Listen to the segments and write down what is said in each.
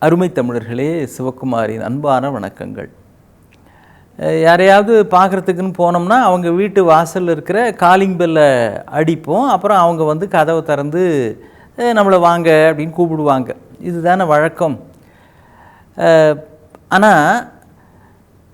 அருமை தமிழர்களே, சிவகுமாரின் அன்பான வணக்கங்கள். யாரையாவது பார்க்குறதுக்குன்னு போனோம்னா அவங்க வீட்டு வாசலில் இருக்கிற காலிங் பெல்லை அடிப்போம். அப்புறம் அவங்க வந்து கதவை திறந்து நம்மளை வாங்க அப்படின்னு கூப்பிடுவாங்க. இதுதானே வழக்கம். ஆனால்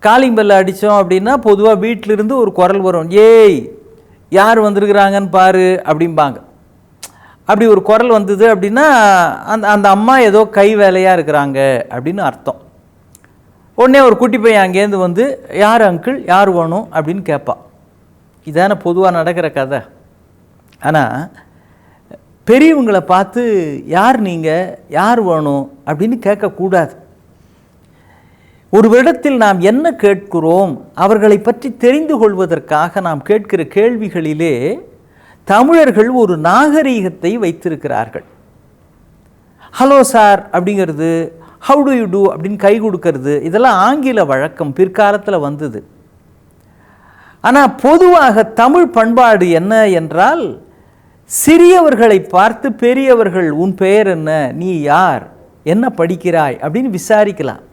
காலிங் பெல்லை அடித்தோம் அப்படின்னா பொதுவாக வீட்டிலிருந்து ஒரு குரல் வரும், ஏய் யார் வந்திருக்கிறாங்கன்னு பாரு அப்படிம்பாங்க. அப்படி ஒரு குரல் வந்தது அப்படின்னா அந்த அம்மா ஏதோ கை வேலையாக இருக்கிறாங்க அப்படின்னு அர்த்தம். உடனே ஒரு குட்டி பையன் அங்கேருந்து வந்து யார் அங்கிள், யார் வேணும் அப்படின்னு கேட்பான். இதான பொதுவாக நடக்கிற கதை. ஆனால் பெரியவங்களை பார்த்து யார் நீங்கள், யார் வேணும் அப்படின்னு கேட்கக்கூடாது. ஒரு இடத்தில் நாம் என்ன கேட்கிறோம், அவர்களை பற்றி தெரிந்து கொள்வதற்காக நாம் கேட்கிற கேள்விகளிலே தமிழர்கள் ஒரு நாகரீகத்தை வைத்திருக்கிறார்கள். ஹலோ சார் அப்படிங்கிறது, ஹவு டு யூ டூ அப்படின்னு கை கொடுக்கறது, இதெல்லாம் ஆங்கில வழக்கம், பிற்காலத்தில் வந்தது. ஆனால் பொதுவாக தமிழ் பண்பாடு என்ன என்றால், சிறியவர்களை பார்த்து பெரியவர்கள் உன் பெயர் என்ன, நீ யார், என்ன படிக்கிறாய் அப்படின்னு விசாரிக்கலாம்.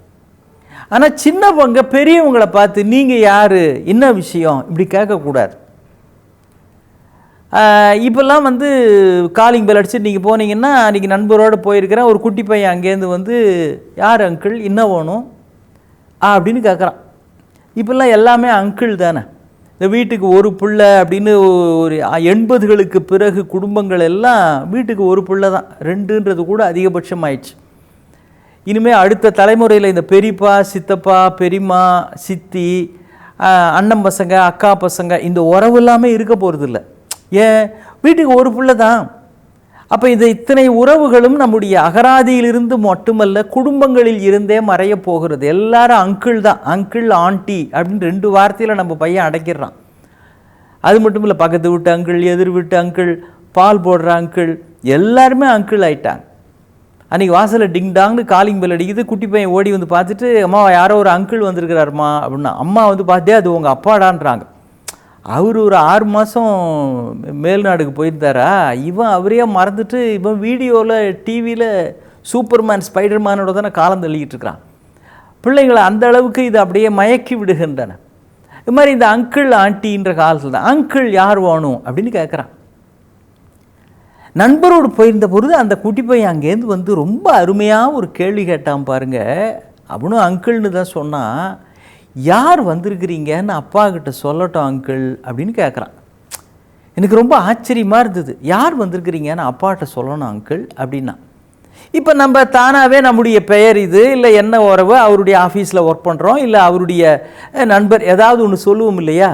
ஆனால் சின்னவங்க பெரியவங்களை பார்த்து நீங்கள் யார், என்ன விஷயம் இப்படி கேட்கக்கூடாது. இப்போல்லாம் வந்து காலிங் பெல் அடிச்சுட்டு நீங்கள் போனீங்கன்னா, அன்றைக்கி நண்பரோடு போயிருக்கிறேன், ஒரு குட்டி பையன் அங்கேருந்து வந்து யார் அங்கிள், என்ன வேணும் அப்படின்னு கேட்குறான். இப்போல்லாம் எல்லாமே அங்கிள் தானே. இந்த வீட்டுக்கு ஒரு பிள்ளை அப்படின்னு ஒரு 80களுக்கு பிறகு குடும்பங்கள் எல்லாம் வீட்டுக்கு ஒரு பிள்ளை தான், 2ன்றது கூட அதிகபட்சமாயிடுச்சு. இனிமேல் அடுத்த தலைமுறையில் இந்த பெரியப்பா, சித்தப்பா, பெரியம்மா, சித்தி, அண்ணன் பசங்க, அக்கா பசங்க, இந்த உறவு எல்லாமே இருக்க போகிறது இல்லை. ஏன், வீட்டுக்கு ஒரு பிள்ளை தான். அப்போ இந்த இத்தனை உறவுகளும் நம்முடைய அகராதியிலிருந்து மட்டுமல்ல, குடும்பங்களில் இருந்தே மறைய போகிறது. எல்லாரும் அங்கிள் தான், அங்கிள் ஆண்டி அப்படின்னு 2 வார்த்தையில் நம்ம பையன் அடைக்கிறான். அது மட்டும் இல்லை, பக்கத்து வீட்டு அங்கிள், எதிர் வீட்டு அங்கிள், பால் போடுற அங்கிள், எல்லாருமே அங்கிள் ஆயிட்டாங்க. அன்றைக்கி வாசலில் டிங் டாங்னு காலிங் பெல் அடிக்குது. குட்டி பையன் ஓடி வந்து பார்த்துட்டு, அம்மா யாரோ ஒரு அங்கிள் வந்திருக்கிறாருமா அப்படின்னா, அம்மா வந்து பார்த்தே அது உங்கள் அப்பாடான்றாங்க. அவர் ஒரு 6 மாதம் மேல்நாடுக்கு போயிருந்தாரா, இவன் அவரையே மறந்துட்டு இவன் வீடியோவில் டிவியில் சூப்பர்மேன் ஸ்பைடர்மேனோட தானே காலம் தள்ளிக்கிட்டு இருக்கிறான். பிள்ளைங்களை அந்த அளவுக்கு இது அப்படியே மயக்கி விடுகின்றன. இது மாதிரி இந்த அங்கிள் ஆண்டின்ற காலத்தில் தான் அங்கிள் யார் வேணும் அப்படின்னு கேட்குறான். நண்பரோடு போயிருந்த பொழுது அந்த குட்டி பையன் அங்கேருந்து வந்து ரொம்ப அருமையாக ஒரு கேள்வி கேட்டான் பாருங்க. அவனும் அங்கிள்னு தான் சொன்னான். யார் வந்திருக்கிறீங்கன்னு அப்பா கிட்ட சொல்லட்டும் அங்கிள் அப்படின்னு கேட்குறான். எனக்கு ரொம்ப ஆச்சரியமாக இருந்தது. யார் வந்திருக்கிறீங்கன்னு அப்பாட்ட சொல்லணும் அங்கிள் அப்படின்னா. இப்போ நம்ம தானாகவே நம்முடைய பெயர் இது, இல்லை என்ன உறவு, அவருடைய ஆஃபீஸில் ஒர்க் பண்ணுறோம், இல்லை அவருடைய நண்பர், ஏதாவது ஒன்று சொல்லுவோம் இல்லையா.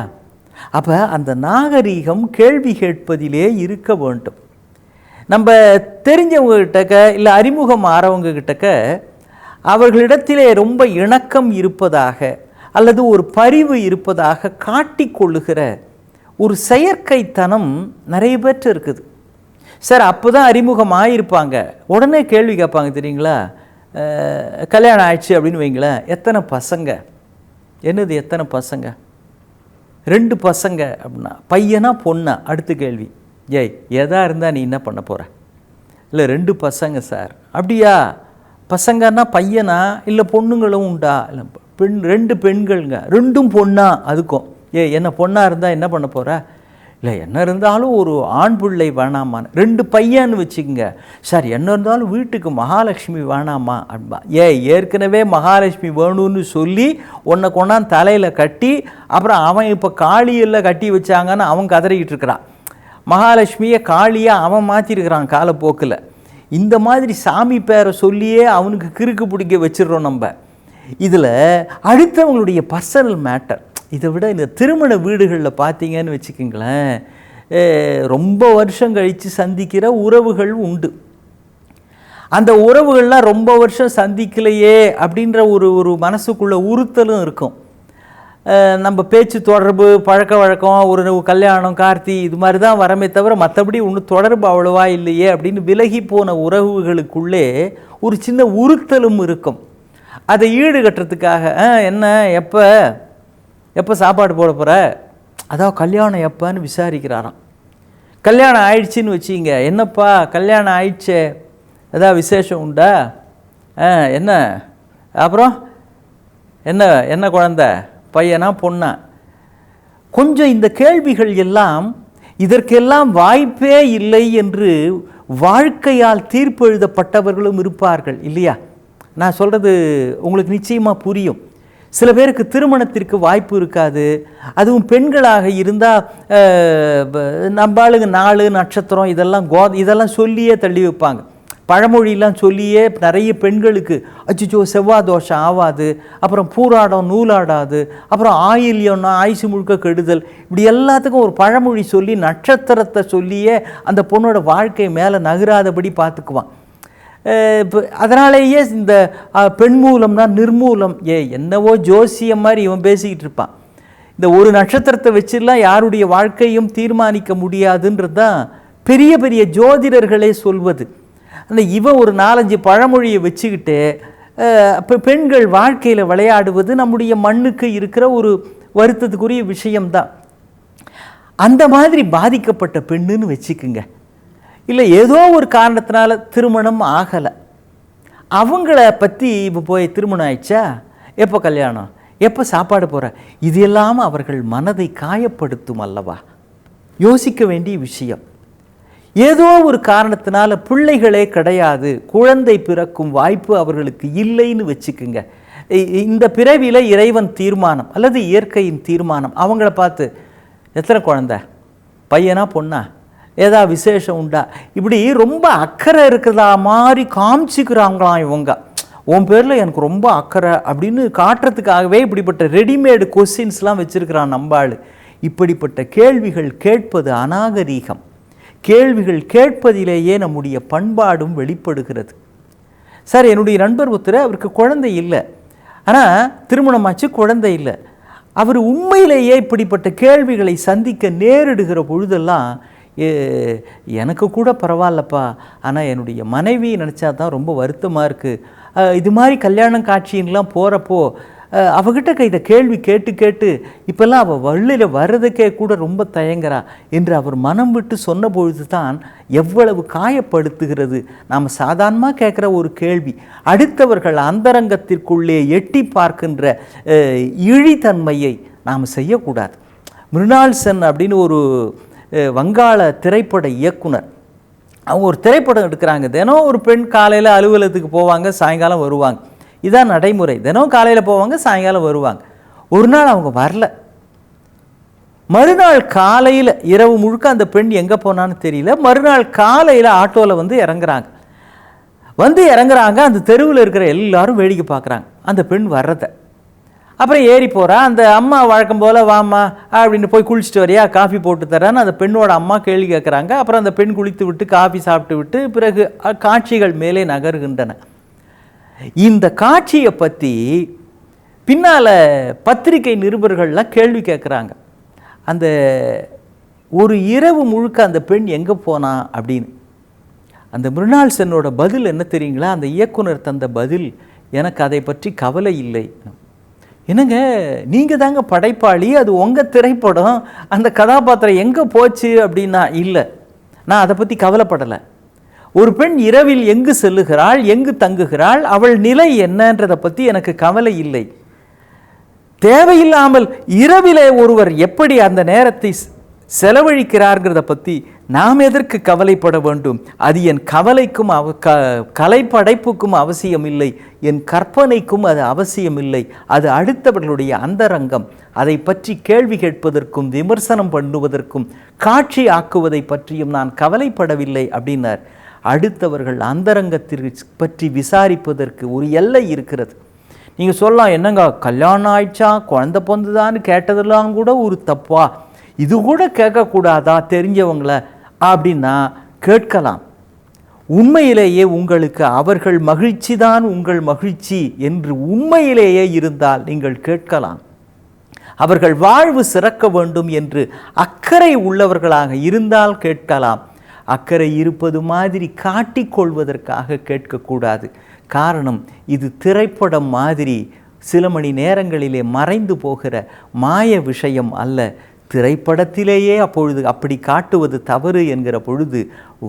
அப்போ அந்த நாகரீகம் கேள்வி கேட்பதிலே இருக்க வேண்டும். நம்ம தெரிஞ்சவங்க கிட்டக்க, இல்லை அறிமுகம் ஆறவங்க கிட்டக்க அவர்களிடத்திலே ரொம்ப இணக்கம் இருப்பதாக அல்லது ஒரு பரிவு இருப்பதாக காட்டிக்கொள்ளுகிற ஒரு செயற்கைத்தனம் நிறைய பேர்ட்டு இருக்குது. சார் அப்போ தான் அறிமுகம் ஆகியிருப்பாங்க, உடனே கேள்வி கேட்பாங்க தெரியுங்களா, கல்யாணம் ஆயிடுச்சு அப்படின்னு வைங்களேன், எத்தனை பசங்க, என்னது எத்தனை பசங்க, 2 பசங்க அப்படின்னா, பையனா பொண்ணா, அடுத்த கேள்வி, ஏய் எதா இருந்தால் நீ என்ன பண்ண போகிற, இல்லை 2 பசங்க சார், அப்படியா, பசங்கன்னா பையனா இல்லை பொண்ணுங்களும் உண்டா, இல்லை 2 பெண்கள்ங்க, 2ம் பொண்ணா, அதுக்கும் என்ன பொண்ணாக இருந்தால் என்ன பண்ண போகிற, இல்லை என்ன இருந்தாலும் ஒரு ஆண் பிள்ளை வேணாமான்னு, 2 பையன்னு வச்சுக்கோங்க சார், என்ன இருந்தாலும் வீட்டுக்கு மகாலட்சுமி வேணாமா அப்படின்பா. ஏற்கனவே மகாலட்சுமி வேணும்னு சொல்லி உன்னை கொண்டாந்து தலையில் கட்டி, அப்புறம் அவன் இப்போ காளியில் கட்டி வச்சாங்கன்னு அவன் கதறிக்கிட்டு இருக்கிறான். மகாலட்சுமியை காளியாக அவன் மாற்றிருக்கிறான் காலப்போக்கில். இந்த மாதிரி சாமி பேரை சொல்லியே அவனுக்கு கிறுக்கு பிடிக்க வச்சிடறோம் நம்ம. இதில் அடுத்தவங்களுடைய பர்சனல் மேட்டர். இதை விட இந்த திருமண வீடுகளில் பார்த்தீங்கன்னு வச்சுக்கோங்களேன், ரொம்ப வருஷம் கழித்து சந்திக்கிற உறவுகள் உண்டு. அந்த உறவுகள்லாம் ரொம்ப வருஷம் சந்திக்கலையே அப்படின்ற ஒரு மனசுக்குள்ளே உறுத்தலும் இருக்கும். நம்ம பேச்சு தொடர்பு, பழக்க வழக்கம், ஒரு கல்யாணம், கார்த்தி, இது மாதிரி தான் வரமே தவிர மற்றபடி ஒன்றும் தொடர்பு அவ்வளோவா இல்லையே அப்படின்னு விலகி போன உறவுகளுக்குள்ளே ஒரு சின்ன உறுத்தலும் இருக்கும். அதை ஈடுகட்டுறதுக்காக என்ன, எப்போ சாப்பாடு போட போகிற, அதான் கல்யாணம் எப்போன்னு விசாரிக்கிறாராம். கல்யாணம் ஆயிடுச்சின்னு வச்சிங்க, என்னப்பா கல்யாணம் ஆயிடுச்சே, ஏதாவது விசேஷம் உண்டா, என்ன அப்புறம் என்ன என்ன குழந்தை, பையனா பொண்ணா? கொஞ்சம் இந்த கேள்விகள் எல்லாம் இதற்கெல்லாம் வாய்ப்பே இல்லை என்று வாழ்க்கையால் தீர்ப்பு எழுதப்பட்டவர்களும் இருப்பார்கள் இல்லையா? நான் சொல்கிறது உங்களுக்கு நிச்சயமாக புரியும். சில பேருக்கு திருமணத்திற்கு வாய்ப்பு இருக்காது. அதுவும் பெண்களாக இருந்தால் நம்மளுக்கு நாள் நட்சத்திரம் இதெல்லாம் சொல்லியே தள்ளி வைப்பாங்க. பழமொழியெல்லாம் சொல்லியே நிறைய பெண்களுக்கு அச்சுச்சோ செவ்வாய் தோஷம் ஆகாது, அப்புறம் பூராடம் நூலாடாது, அப்புறம் ஆயில்யம்னா ஆயுசு முழுக்க கெடுதல், இப்படி எல்லாத்துக்கும் ஒரு பழமொழி சொல்லி நட்சத்திரத்தை சொல்லியே அந்த பொண்ணோட வாழ்க்கை மேலே நகராதபடி பார்த்துக்குவான். இப்போ அதனாலேயே இந்த பெண் மூலம்னா நிர்மூலம் என்னவோ ஜோசியம் மாதிரி இவன் பேசிக்கிட்டு இருப்பான். இந்த ஒரு நட்சத்திரத்தை வச்சுலாம் யாருடைய வாழ்க்கையும் தீர்மானிக்க முடியாதுன்றது தான் பெரிய பெரிய ஜோதிடர்களே சொல்வது. அந்த இவன் ஒரு 4-5 பழமொழியை வச்சுக்கிட்டு இப்போ பெண்கள் வாழ்க்கையில் விளையாடுவது நம்முடைய மண்ணுக்கு இருக்கிற ஒரு வருத்தத்துக்குரிய விஷயம்தான். அந்த மாதிரி பாதிக்கப்பட்ட பெண்ணுன்னு வச்சுக்குங்க, இல்லை ஏதோ ஒரு காரணத்தினால திருமணம் ஆகலை, அவங்கள பற்றி இப்போ போய் திருமணம் ஆயிடுச்சா, எப்போ கல்யாணம், எப்போ சாப்பாடு போகிற, இது எல்லாம் அவர்கள் மனதை காயப்படுத்தும் அல்லவா? யோசிக்க வேண்டிய விஷயம். ஏதோ ஒரு காரணத்தினால பிள்ளைகளே கிடையாது, குழந்தை பிறக்கும் வாய்ப்பு அவர்களுக்கு இல்லைன்னு வச்சுக்குங்க. இந்த பிறவியில் இறைவன் தீர்மானம் அல்லது இயற்கையின் தீர்மானம். அவங்கள பார்த்து எத்தனை குழந்தை, பையனா பொண்ணா, ஏதா விசேஷம் உண்டா, இப்படி ரொம்ப அக்கறை இருக்கிறதா மாதிரி காமிச்சிக்கிறாங்களாம் இவங்க. உன் பேரில் எனக்கு ரொம்ப அக்கறை அப்படின்னு காட்டுறதுக்காகவே இப்படிப்பட்ட ரெடிமேடு கொஸ்டின்ஸ்லாம் வச்சுருக்கிறான் நம்பாள். இப்படிப்பட்ட கேள்விகள் கேட்பது அநாகரீகம். கேள்விகள் கேட்பதிலேயே நம்முடைய பண்பாடும் வெளிப்படுகிறது. சார், என்னுடைய நண்பர் ஒருத்தர், அவருக்கு குழந்தை இல்லை, ஆனால் திருமணமாச்சு, குழந்தை இல்லை. அவர் உண்மையிலேயே இப்படிப்பட்ட கேள்விகளை சந்திக்க நேரிடுகிற பொழுதெல்லாம் எனக்கு கூட பரவாயில்லப்பா, ஆனால் என்னுடைய மனைவி நினச்சா தான் ரொம்ப வருத்தமாக இருக்குது. இது மாதிரி கல்யாணம் காட்சின்லாம் போகிறப்போ அவகிட்ட இதை கேள்வி கேட்டு கேட்டு இப்போல்லாம் அவள் வள்ளியில் வர்றதுக்கே கூட ரொம்ப தயங்குறா என்று அவர் மனம் விட்டு சொன்ன பொழுது தான் எவ்வளவு காயப்படுத்துகிறது. நாம் சாதாரணமாக கேட்குற ஒரு கேள்வி அடுத்தவர்கள் அந்தரங்கத்திற்குள்ளே எட்டி பார்க்கின்ற இழித்தன்மையை நாம் செய்யக்கூடாது. மிருணால் சென் அப்படின்னு ஒரு வங்காள திரைப்பட இயக்குனர், அவங்க ஒரு திரைப்படம் எடுக்கிறாங்க. தினம் ஒரு பெண் காலையில் அலுவலகத்துக்கு போவாங்க, சாயங்காலம் வருவாங்க. இதான் நடைமுறை. தினம் காலையில் போவாங்க, சாயங்காலம் வருவாங்க. ஒரு நாள் அவங்க வரல. மறுநாள் காலையில், இரவு முழுக்க அந்த பெண் எங்கே போனான்னு தெரியல, மறுநாள் காலையில் ஆட்டோவில் வந்து இறங்குறாங்க. அந்த தெருவில் இருக்கிற எல்லாரும் வேடிக்கை பார்க்குறாங்க அந்த பெண் வர்றதை. அப்புறம் ஏறி போகிறா. அந்த அம்மா வழக்கம் போல் வாம்மா அப்படின்னு போய் குளிச்சுட்டு வரையா, காஃபி போட்டு தரேன்னு அந்த பெண்ணோட அம்மா கேள்வி கேட்குறாங்க. அப்புறம் அந்த பெண் குளித்து விட்டு காஃபி சாப்பிட்டு விட்டு பிறகு காட்சிகள் மேலே நகர்கின்றன. இந்த காட்சியை பற்றி பின்னால் பத்திரிகை நிருபர்கள்லாம் கேள்வி கேட்குறாங்க. அந்த ஒரு இரவு முழுக்க அந்த பெண் எங்கே போனா அப்படின்னு. அந்த மிருணால் சென்னோட பதில் என்ன தெரியுங்களா? அந்த இயக்குனர் தந்த பதில், எனக்கு அதை பற்றி கவலை இல்லை. என்னங்க, நீங்கள் தாங்க படைப்பாளி, அது உங்கள் திரைப்படம், அந்த கதாபாத்திரம் எங்கே போச்சு அப்படின்னா, இல்லை, நான் அதை பற்றி கவலைப்படலை. ஒரு பெண் இரவில் எங்கு செல்லுகிறாள், எங்கு தங்குகிறாள், அவள் நிலை என்னன்றதை பற்றி எனக்கு கவலை இல்லை. தேவையில்லாமல் இரவிலே ஒருவர் எப்படி அந்த நேரத்தை செலவழிக்கிறார்கிறத பற்றி நாம் எதற்கு கவலைப்பட வேண்டும்? அது என் கவலைக்கும் கலைப்படைப்புக்கும் அவசியமில்லை, என் கற்பனைக்கும் அது அவசியமில்லை. அது அடுத்தவர்களுடைய அந்தரங்கம். அதை பற்றி கேள்வி கேட்பதற்கும் விமர்சனம் பண்ணுவதற்கும் காட்சி ஆக்குவதை பற்றியும் நான் கவலைப்படவில்லை அப்படின்னார். அடுத்தவர்கள் அந்தரங்கத்திற்கு பற்றி விசாரிப்பதற்கு ஒரு எல்லை இருக்கிறது. நீங்கள் சொல்லலாம், என்னங்க கல்யாணம் ஆயிடுச்சா, குழந்தை பொந்துதான்னு கேட்டதெல்லாம் கூட ஒரு தப்பா, இது கூட கேட்கக்கூடாதா தெரிஞ்சவங்கள அப்படின்னா கேட்கலாம். உண்மையிலேயே உங்களுக்கு அவர்கள் மகிழ்ச்சி தான் உங்கள் மகிழ்ச்சி என்று உண்மையிலேயே இருந்தால் நீங்கள் கேட்கலாம். அவர்கள் வாழ்வு சிறக்க வேண்டும் என்று அக்கறை உள்ளவர்களாக இருந்தால் கேட்கலாம். அக்கறை இருப்பது மாதிரி காட்டிக்கொள்வதற்காக கேட்கக்கூடாது. காரணம், இது திரைப்படம் மாதிரி சில மணி நேரங்களிலே மறைந்து போகிற மாய விஷயம் அல்ல. திரைப்படத்திலேயே அப்பொழுது அப்படி காட்டுவது தவறு என்கிற பொழுது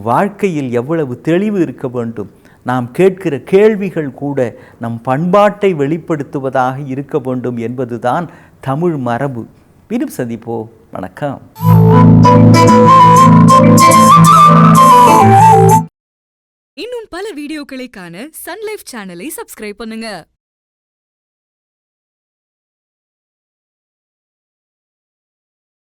வாழ்க்கையில் எவ்வளவு தெளிவு இருக்க வேண்டும். நாம் கேட்கிற கேள்விகள் கூட நம் பண்பாட்டை வெளிப்படுத்துவதாக இருக்க வேண்டும் என்பதுதான் தமிழ் மரபு. மீண்டும் சந்திப்போம். வணக்கம். இன்னும் பல வீடியோக்களை காண சன் லைஃப் சேனலை சப்ஸ்கிரைப் பண்ணுங்க.